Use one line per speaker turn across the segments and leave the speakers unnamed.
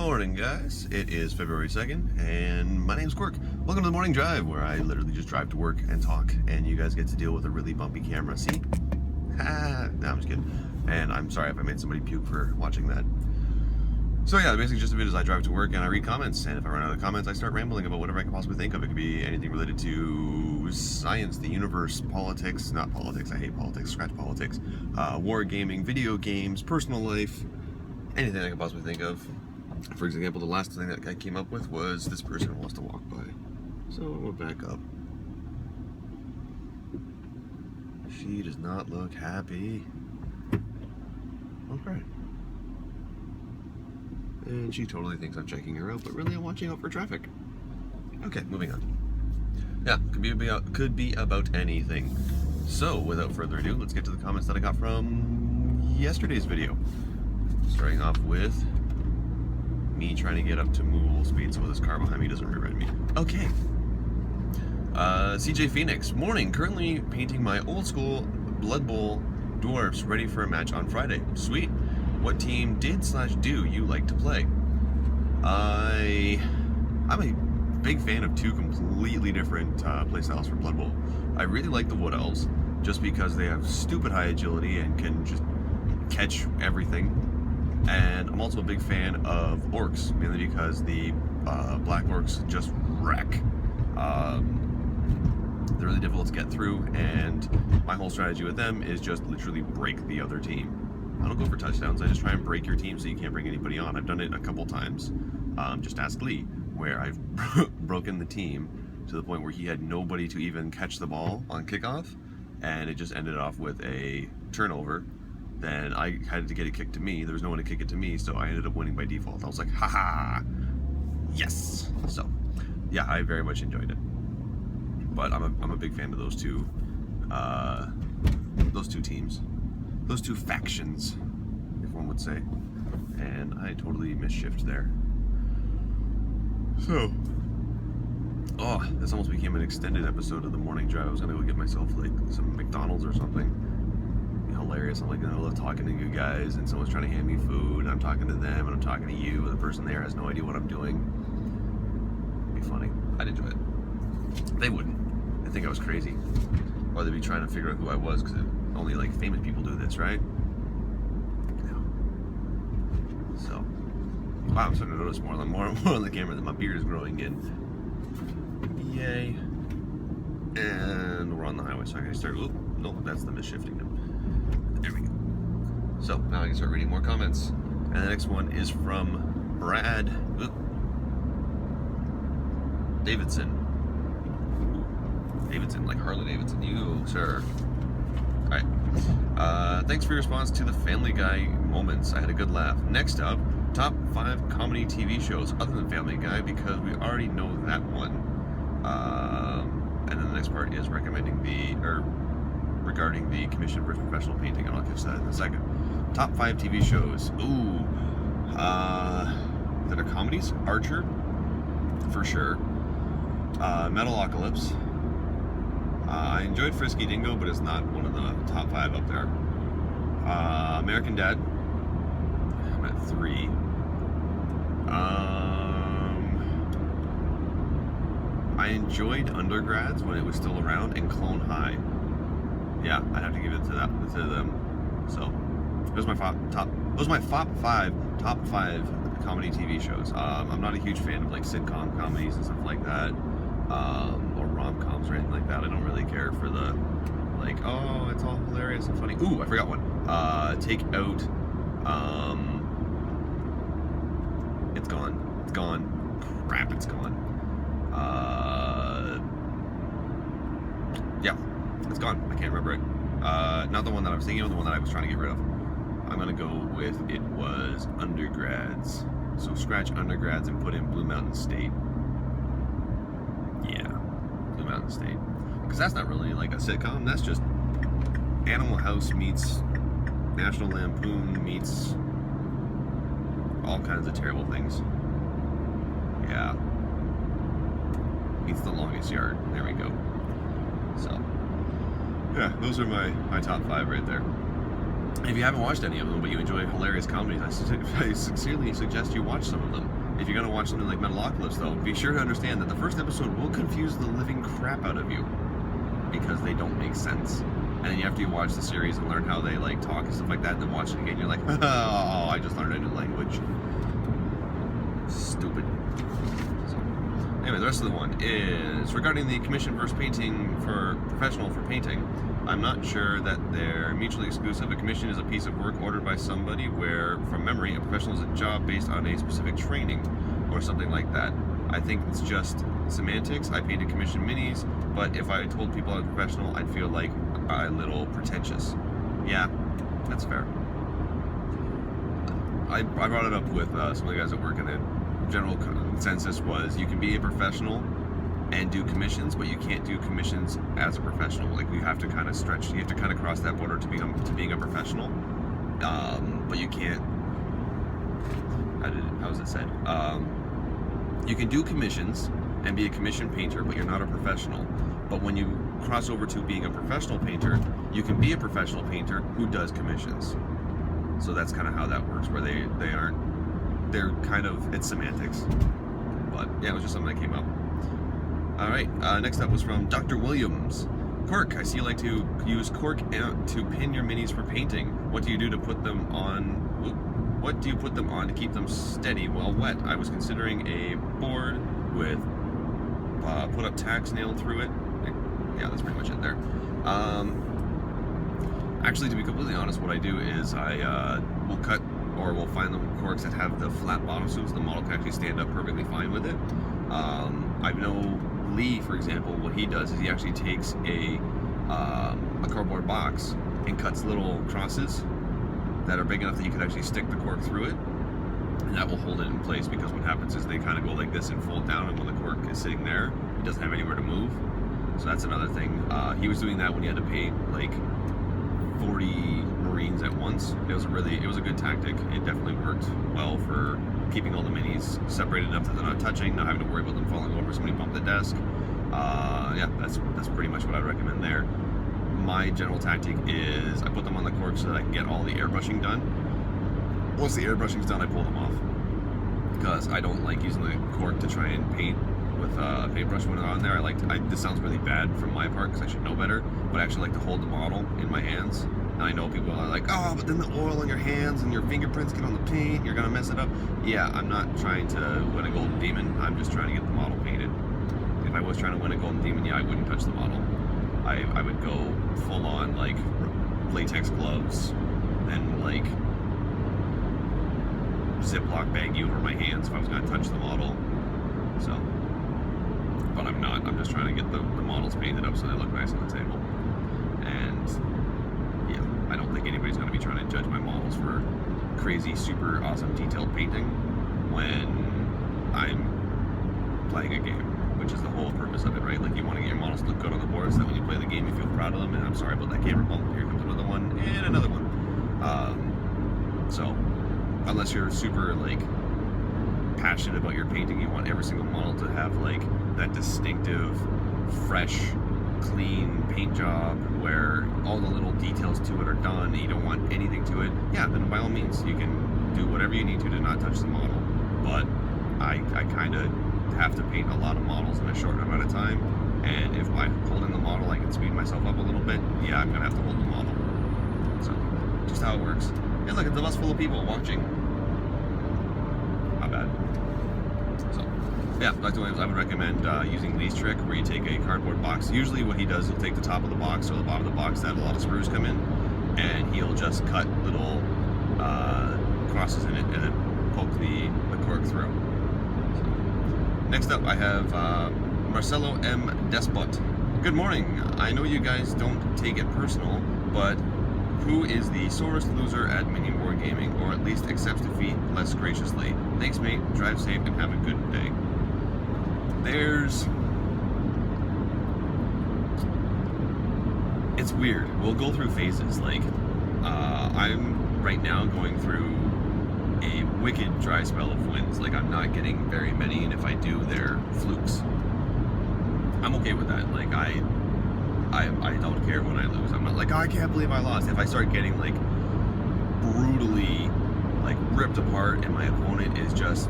morning, guys. It is February 2nd, and my name's Quirk. Welcome to the morning drive, where I literally just drive to work and talk, and you guys get to deal with a really bumpy camera. See? Ha! No, I'm just kidding. And I'm sorry if I made somebody puke for watching that. So yeah, basically just a bit as I drive to work and I read comments, and if I run out of comments, I start rambling about whatever I can possibly think of. It could be anything related to science, the universe, politics, not politics, I hate politics, scratch politics, war gaming, video games, personal life, anything I can possibly think of. For example, the last thing that I came up with was this person wants to walk by. So we'll back up. She does not look happy. Okay. And she totally thinks I'm checking her out, but really I'm watching out for traffic. Okay, moving on. Yeah, could be about anything. So, without further ado, let's get to the comments that I got from yesterday's video. Starting off with me trying to get up to movable speed so this car behind me doesn't rear end me. Okay. CJ Phoenix, morning. Currently painting my old school Blood Bowl dwarfs ready for a match on Friday. Sweet. What team do you like to play? I'm a big fan of two completely different playstyles for Blood Bowl. I really like the Wood Elves, just because they have stupid high agility and can just catch everything. And I'm also a big fan of Orcs, mainly because the Black Orcs just wreck. They're really difficult to get through, and my whole strategy with them is just literally break the other team. I don't go for touchdowns, I just try and break your team so you can't bring anybody on. I've done it a couple times, just ask Lee, where I've broken the team to the point where he had nobody to even catch the ball on kickoff, and it just ended off with a turnover. Then I had to get it kicked to me. There was no one to kick it to me, so I ended up winning by default. I was like, haha, yes. So, yeah, I very much enjoyed it. But I'm a big fan of those two teams, those two factions, if one would say. And I totally misshifted there. So, this almost became an extended episode of the morning drive. I was gonna go get myself like some McDonald's or something. Hilarious. I'm like in the middle of talking to you guys, and someone's trying to hand me food, and I'm talking to them, and I'm talking to you, and the person there has no idea what I'm doing. It'd be funny. I'd enjoy it. They wouldn't. They'd think I was crazy. Or they'd be trying to figure out who I was, because only like famous people do this, right? Yeah. So, wow, I'm starting to notice more on the camera that my beard is growing in. Yay. And we're on the highway, so I can start. Oop, nope, that's the misshifting. There we go. So now I can start reading more comments. And the next one is from Brad Davidson. Davidson, like Harley Davidson. You, sir. Alright. Thanks for your response to the Family Guy moments. I had a good laugh. Next up, top 5 comedy TV shows other than Family Guy, because we already know that one. And then the next part is regarding the Commission for Professional Painting, and I'll catch that in a second. Top 5 TV shows. Ooh. That are comedies. Archer, for sure. Metalocalypse. I enjoyed Frisky Dingo, but it's not one of the top 5 up there. American Dad. I'm at 3. I enjoyed Undergrads when it was still around, and Clone High. Yeah, I'd have to give it to them. So, those are my top 5 comedy TV shows. I'm not a huge fan of like sitcom comedies and stuff like that, or rom-coms or anything like that. I don't really care for the like, oh, it's all hilarious and funny. Ooh, I forgot one. Take Out. It's gone. It's gone. Crap, it's gone. Yeah, it's gone. I can't remember it. Not the one that I was thinking of, the one that I was trying to get rid of. I'm gonna go with, it was Undergrads. So scratch Undergrads and put in Blue Mountain State. Yeah, Blue Mountain State. Because that's not really like a sitcom, that's just Animal House meets National Lampoon meets all kinds of terrible things. Yeah. Meets The Longest Yard. There we go. So, yeah, those are my top 5 right there. If you haven't watched any of them, but you enjoy hilarious comedies, I sincerely suggest you watch some of them. If you're going to watch something like Metalocalypse, though, be sure to understand that the first episode will confuse the living crap out of you because they don't make sense. And then after you watch the series and learn how they like talk and stuff like that, and then watch it again, you're like, oh, I just learned a new language. Stupid. So, anyway, the rest of the one is regarding the commission versus painting for professional for painting. I'm not sure that they're mutually exclusive. A commission is a piece of work ordered by somebody where, from memory, a professional is a job based on a specific training or something like that. I think it's just semantics. I painted commission minis, but if I told people I was a professional, I'd feel like a little pretentious. Yeah, that's fair. I brought it up with some of the guys at work, and the general consensus was you can be a professional and do commissions, but you can't do commissions as a professional. Like, you have to kind of stretch, you have to kind of cross that border to being a professional. But you can't, how was it said? You can do commissions and be a commission painter, but you're not a professional. But when you cross over to being a professional painter, you can be a professional painter who does commissions. So that's kind of how that works, where they're kind of, it's semantics. But yeah, it was just something that came up. All right, next up was from Dr. Williams. Quirk, I see you like to use cork to pin your minis for painting. What do you do to put them on? What do you put them on to keep them steady while wet? I was considering a board with put up tacks nailed through it. Yeah, that's pretty much it there. Actually, to be completely honest, what I do is I will cut, or we'll find the corks that have the flat bottom so the model can actually stand up perfectly fine with it. I know Lee, for example, what he does is he actually takes a cardboard box and cuts little crosses that are big enough that you can actually stick the cork through it, and that will hold it in place, because what happens is they kind of go like this and fold down, and when the cork is sitting there, it doesn't have anywhere to move. So that's another thing. He was doing that when he had to paint like 40 Marines at once. It was a good tactic. It definitely worked well for keeping all the minis separated enough that they're not touching, not having to worry about them falling over, somebody bump the desk. Yeah, that's pretty much what I'd recommend there. My general tactic is I put them on the cork so that I can get all the airbrushing done. Once the airbrushing's done, I pull them off, because I don't like using the cork to try and paint with a paintbrush when they're on there. This sounds really bad from my part, because I should know better, but I actually like to hold the model in my hands. And I know people are like, oh, but then the oil on your hands and your fingerprints get on the paint, you're gonna mess it up. Yeah, I'm not trying to win a golden demon, I'm just trying to get the model painted. If I was trying to win a golden demon, yeah, I wouldn't touch the model. I would go full on like latex gloves and like Ziploc baggie over my hands if I was gonna touch the model. So, but I'm not. I'm just trying to get the models painted up so they look nice on the table. And yeah, I don't think anybody's gonna be trying to judge my models for crazy, super awesome detailed painting when I'm playing a game, which is the whole purpose of it, right? Like, you want to get your models to look good on the board so that when you play the game you feel proud of them. And I'm sorry about that camera bump. Here comes another one and another one. So unless you're super like passionate about your painting, you want every single model to have like that distinctive, fresh, clean paint job where all the little details to it are done and you don't want anything to it, yeah, then by all means you can do whatever you need to not touch the model. But I kind of have to paint a lot of models in a short amount of time, and if by holding the model I can speed myself up a little bit, yeah, I'm gonna have to hold the model. So just how it works. And look, it's a bus full of people watching. Not bad. So yeah, Dr. Williams, I would recommend using Lee's trick, where you take a cardboard box. Usually what he does, he'll take the top of the box or the bottom of the box that a lot of screws come in, and he'll just cut little crosses in it and then poke the cork through. So, next up I have Marcelo M. Despot. Good morning. I know you guys don't take it personal, but who is the sorest loser at mini wargaming, or at least accepts defeat less graciously? Thanks, mate. Drive safe and have a good day. It's weird. We'll go through phases. Like, I'm right now going through a wicked dry spell of wins. Like, I'm not getting very many, and if I do, they're flukes. I'm okay with that. Like, I don't care when I lose. I'm not like, oh, I can't believe I lost. If I start getting like brutally like ripped apart, and my opponent is just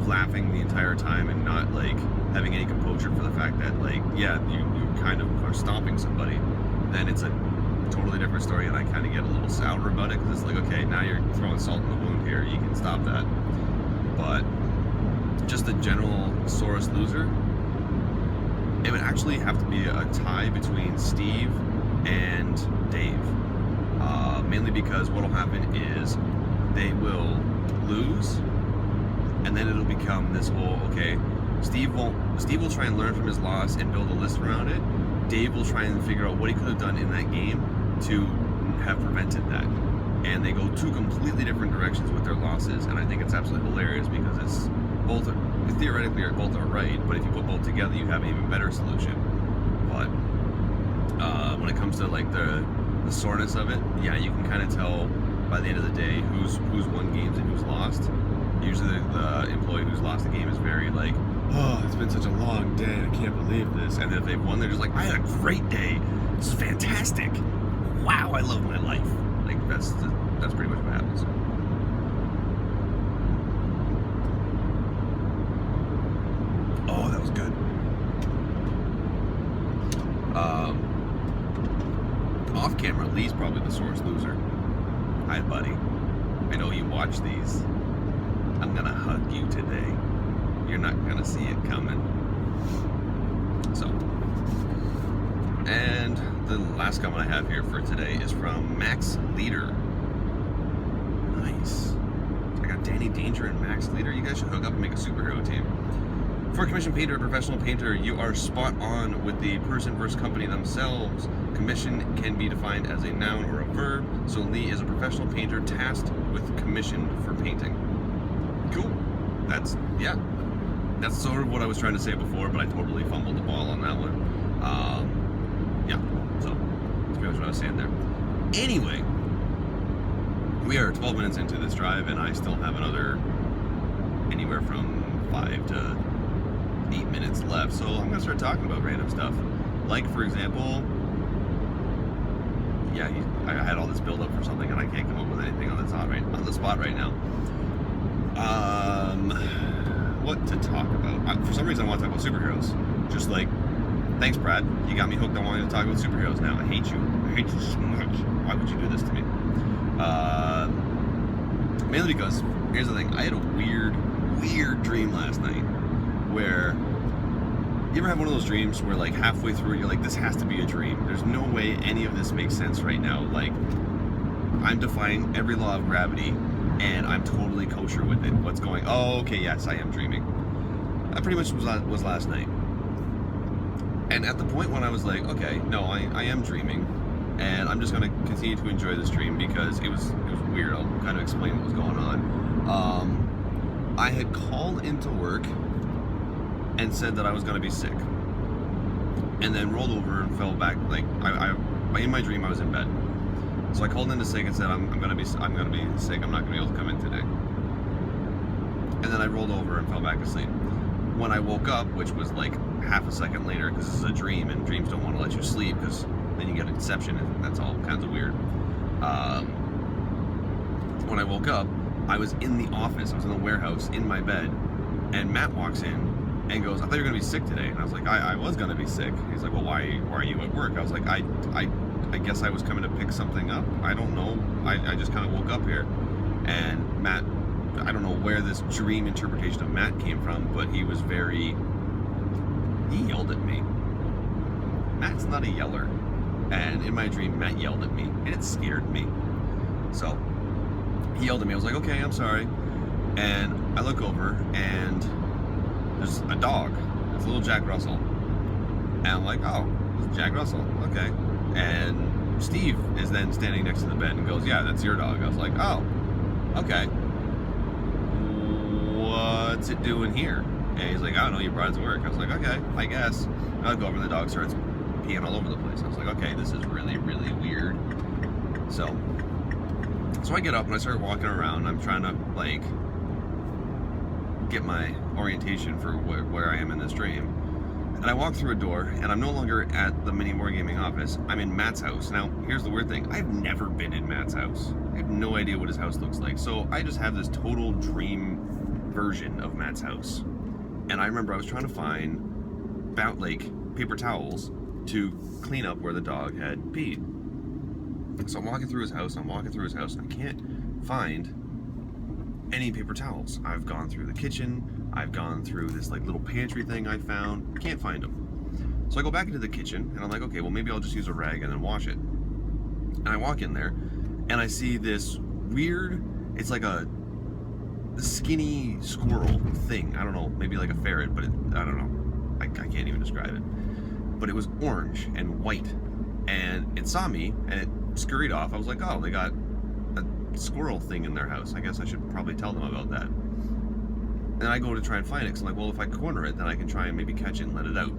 laughing the entire time and not like having any composure for the fact that like, yeah, you kind of are stomping somebody, then it's a totally different story, and I kind of get a little sour about it, because it's like, okay, now you're throwing salt in the wound here, you can stop that. But just a general sorest loser, it would actually have to be a tie between Steve and Dave, mainly because what will happen is they will lose, and then it'll become this whole, okay, Steve will try and learn from his loss and build a list around it. Dave will try and figure out what he could have done in that game to have prevented that. And they go two completely different directions with their losses, and I think it's absolutely hilarious, because it's theoretically both are right, but if you put both together, you have an even better solution. But when it comes to like the soreness of it, yeah, you can kind of tell by the end of the day who's won games and who's lost. Usually the employee who's lost the game is very like, oh, it's been such a long day, I can't believe this. And then if they've won, they're just like, I had a great day, this is fantastic, wow, I love my life. Like that's pretty much what happens. Oh, that was good. Off camera, Lee's probably the sorest loser. Hi, buddy. I know you watch these. I'm gonna hug you today. You're not gonna see it coming. So, and the last comment I have here for today is from Max Leader. Nice. I got Danny Danger and Max Leader. You guys should hook up and make a superhero team. For a commission painter, a professional painter, you are spot on with the person versus company themselves. Commission can be defined as a noun or a verb, so Lee is a professional painter tasked with commission for painting. Cool. That's sort of what I was trying to say before, but I totally fumbled the ball on that one. Yeah, so that's pretty much what I was saying there. Anyway, we are 12 minutes into this drive, and I still have another anywhere from 5 to 8 minutes left, so I'm gonna start talking about random stuff. Like, for example, yeah, I had all this build up for something, and I can't come up with anything on the spot right now. What to talk about? For some reason, I want to talk about superheroes. Just like, thanks, Brad. You got me hooked on wanting to talk about superheroes now. I hate you. I hate you so much. Why would you do this to me? Mainly because, here's the thing. I had a weird dream last night where, you ever have one of those dreams where like halfway through it, you're like, this has to be a dream. There's no way any of this makes sense right now. Like, I'm defying every law of gravity, and I'm totally kosher with it. What's going? Oh, okay, yes, I am dreaming. That pretty much was last night. And at the point when I was like, okay, no, I am dreaming, and I'm just gonna continue to enjoy this dream because it was weird. I'll kind of explain what was going on. I had called into work and said that I was gonna be sick, and then rolled over and fell back. Like in my dream, I was in bed. So I called in sick and said, I'm gonna be sick, I'm not gonna be able to come in today. And then I rolled over and fell back asleep. When I woke up, which was like half a second later, because this is a dream and dreams don't want to let you sleep, because then you get inception and that's all kinds of weird. When I woke up, I was in the office, I was in the warehouse, in my bed, and Matt walks in and goes, I thought you were gonna be sick today. And I was like, I was gonna be sick. He's like, well, why are you at work? I was like, I guess I was coming to pick something up. I don't know. I just kind of woke up here. And Matt, I don't know where this dream interpretation of Matt came from, but he yelled at me. Matt's not a yeller. And in my dream, Matt yelled at me, and it scared me. So he yelled at me. I was like, okay, I'm sorry. And I look over, and there's a dog. It's a little Jack Russell. And I'm like, oh, it's Jack Russell. Okay. And Steve is then standing next to the bed and goes, yeah, that's your dog. I was like, oh, okay. What's it doing here? And he's like, I don't know, you brought it to work. I was like, okay, I guess. I go over and the dog starts peeing all over the place. I was like, okay, this is really, really weird. So I get up and I start walking around. I'm trying to, like, get my orientation for where I am in this dream. And I walk through a door, and I'm no longer at the mini wargaming office. I'm in Matt's house. Now, here's the weird thing. I've never been in Matt's house. I have no idea what his house looks like. So I just have this total dream version of Matt's house. And I remember I was trying to find paper towels to clean up where the dog had peed. So I'm walking through his house, and I can't find any paper towels. I've gone through the kitchen, I've gone through this like little pantry thing I found, can't find them. So I go back into the kitchen, and I'm like, okay, well maybe I'll just use a rag and then wash it. And I walk in there, and I see this weird, it's like a skinny squirrel thing. I don't know, maybe like a ferret, but I don't know. I can't even describe it. But it was orange and white, and it saw me, and it scurried off. I was like, oh, they got a squirrel thing in their house. I guess I should probably tell them about that. And I go to try and find it, because I'm like, well, if I corner it, then I can try and maybe catch it and let it out.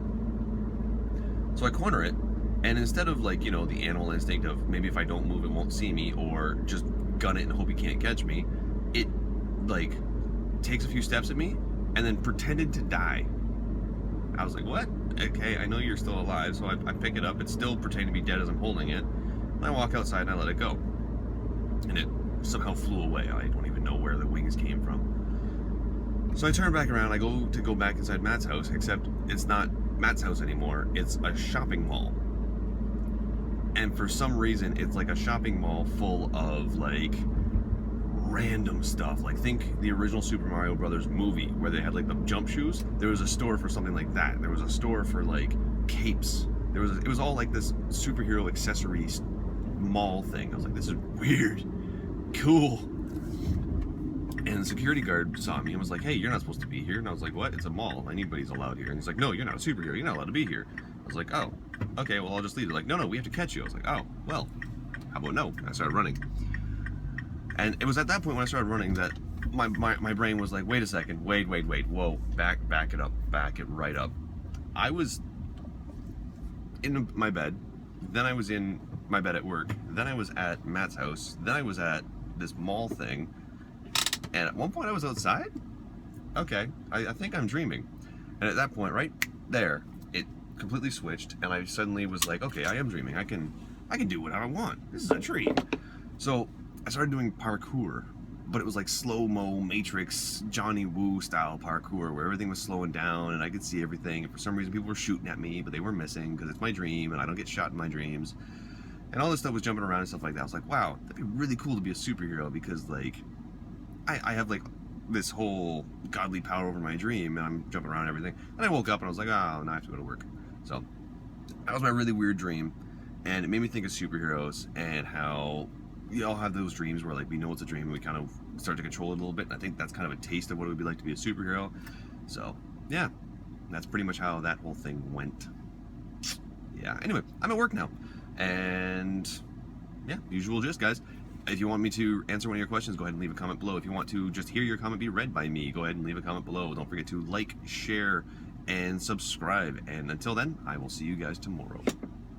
So I corner it, and instead of like, you know, the animal instinct of maybe if I don't move it won't see me, or just gun it and hope he can't catch me, it like takes a few steps at me and then pretended to die. I was like, what? Okay, I know you're still alive. So I pick it up. It's still pretending to be dead as I'm holding it. And I walk outside and I let it go. And it somehow flew away. I don't even know where the wings came from. So I turn back around. I go back inside Matt's house, except it's not Matt's house anymore. It's a shopping mall. And for some reason, it's like a shopping mall full of like random stuff. Like, think the original Super Mario Brothers movie where they had like the jump shoes. There was a store for something like that. There was a store for like capes. It was all like this superhero accessories mall thing. I was like, this is weird, cool. And the security guard saw me and was like, hey, you're not supposed to be here. And I was like, what? It's a mall. Anybody's allowed here. And he's like, no, you're not a superhero. You're not allowed to be here. I was like, oh, okay, well, I'll just leave it. Like, no, we have to catch you. I was like, oh, well, how about no? I started running. And it was at that point when I started running that my brain was like, wait a second, wait, whoa, back it up, back it right up. I was in my bed, then I was in my bed at work, then I was at Matt's house, then I was at this mall thing, and at one point I was outside? Okay, I think I'm dreaming. And at that point, right there, it completely switched, and I suddenly was like, okay, I am dreaming. I can do whatever I want. This is a dream. So I started doing parkour, but it was like slow-mo Matrix Johnny Woo style parkour where everything was slowing down and I could see everything, and for some reason people were shooting at me, but they were missing because it's my dream and I don't get shot in my dreams. And all this stuff was jumping around and stuff like that. I was like, wow, that'd be really cool to be a superhero, because like I have like this whole godly power over my dream and I'm jumping around and everything. And I woke up and I was like, oh, now I have to go to work. So that was my really weird dream, and it made me think of superheroes and how we all have those dreams where like we know it's a dream and we kind of start to control it a little bit. And I think that's kind of a taste of what it would be like to be a superhero. So yeah, that's pretty much how that whole thing went. Yeah, anyway, I'm at work now, and yeah, usual gist, guys. If you want me to answer one of your questions, go ahead and leave a comment below. If you want to just hear your comment be read by me, go ahead and leave a comment below. Don't forget to like, share, and subscribe. And until then, I will see you guys tomorrow.